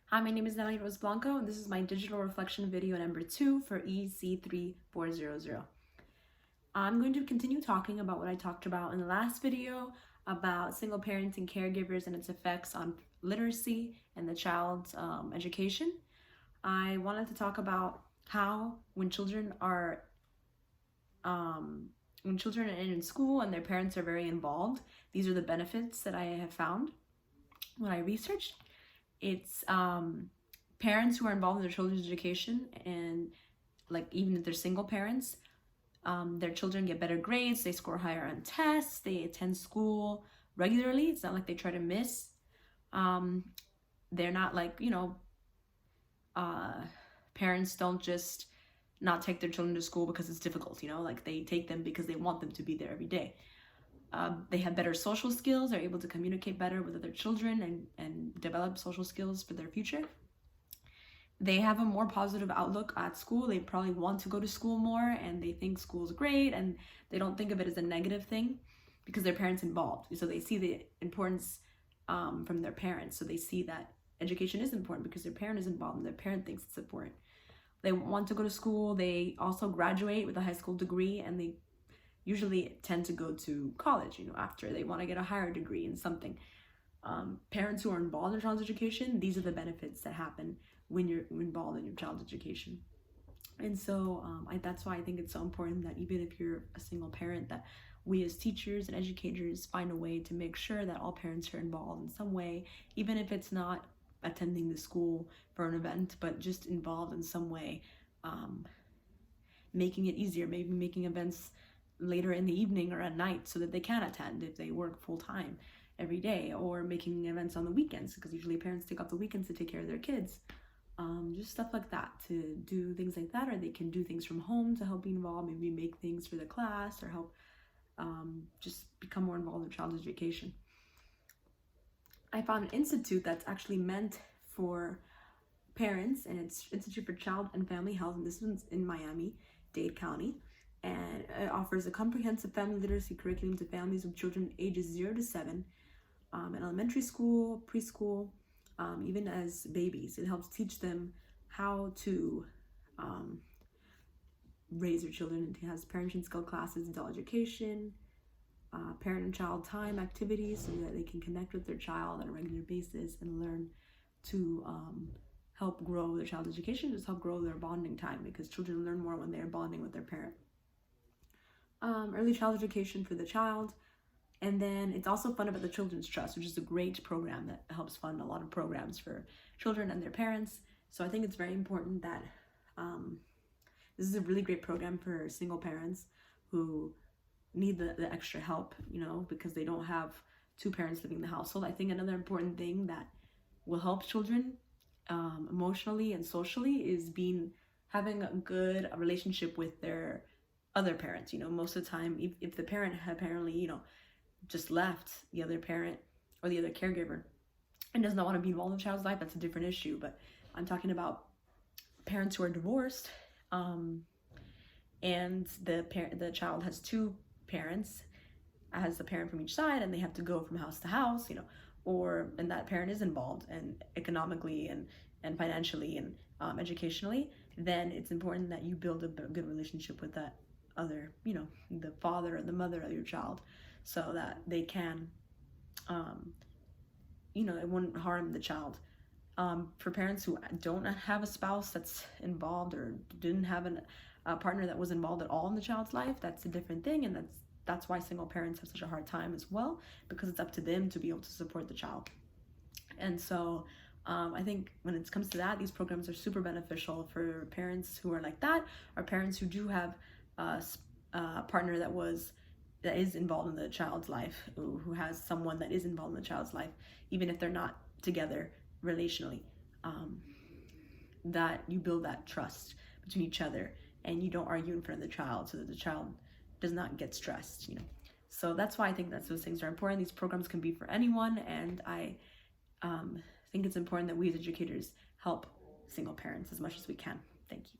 Hi, my name is Natalie Rose Blanco, and this is my digital reflection video number 2 for EC3400. I'm going to continue talking about what I talked about in the last video about single parents and caregivers and its effects on literacy and the child's education. I wanted to talk about how when children are in school and their parents are very involved, these are the benefits that I have found when I researched. It's parents who are involved in their children's education, and like even if they're single parents, their children get better grades, they score higher on tests, they attend school regularly. It's not like they try to miss. They're not like, parents don't just not take their children to school because it's difficult, like they take them because they want them to be there every day. They have better social skills, they're able to communicate better with other children and develop social skills for their future. They have a more positive outlook at school. They probably want to go to school more, and they think school's great, and they don't think of it as a negative thing because their parents involved. So they see the importance from their parents. So they see that education is important because their parent is involved and their parent thinks it's important. They want to go to school. They also graduate with a high school degree, and they usually tend to go to college, after they want to get a higher degree in something. Parents who are involved in child's education, these are the benefits that happen when you're involved in your child's education. And so that's why I think it's so important that even if you're a single parent, that we as teachers and educators find a way to make sure that all parents are involved in some way, even if it's not attending the school for an event, but just involved in some way, making it easier, maybe making events later in the evening or at night so that they can attend if they work full-time every day, or making events on the weekends because usually parents take off the weekends to take care of their kids. Just stuff like that, to do things like that, or they can do things from home to help be involved, maybe make things for the class or help just become more involved in child's education. I found an institute that's actually meant for parents, and it's Institute for Child and Family Health, and this one's in Miami-Dade County, and it offers a comprehensive family literacy curriculum to families with children ages 0 to 7 in elementary school, preschool, even as babies. It helps teach them how to raise their children. It has parenting skill classes, adult education, parent and child time activities so that they can connect with their child on a regular basis and learn to help grow their child's education, just help grow their bonding time, because children learn more when they're bonding with their parent. Early child education for the child. And then it's also funded by the Children's Trust, which is a great program that helps fund a lot of programs for children and their parents. So I think it's very important that this is a really great program for single parents who need the extra help, because they don't have two parents living in the household. I think another important thing that will help children emotionally and socially is having a good relationship with their other parents. Most of the time, if the parent apparently, just left the other parent or the other caregiver and does not want to be involved in the child's life, that's a different issue. But I'm talking about parents who are divorced, and the child has two parents, has a parent from each side, and they have to go from house to house, and that parent is involved and economically and financially and educationally. Then it's important that you build a good relationship with that other, the father or the mother of your child, so that they can, it wouldn't harm the child. For parents who don't have a spouse that's involved or didn't have a partner that was involved at all in the child's life, that's a different thing, and that's why single parents have such a hard time as well, because it's up to them to be able to support the child. And so I think when it comes to that, these programs are super beneficial for parents who are like that, or parents who do have a partner that is involved in the child's life, who has someone that is involved in the child's life, even if they're not together relationally, that you build that trust between each other and you don't argue in front of the child, so that the child does not get stressed. So that's why I think those things are important. These programs can be for anyone, and I think it's important that we as educators help single parents as much as we can. Thank you.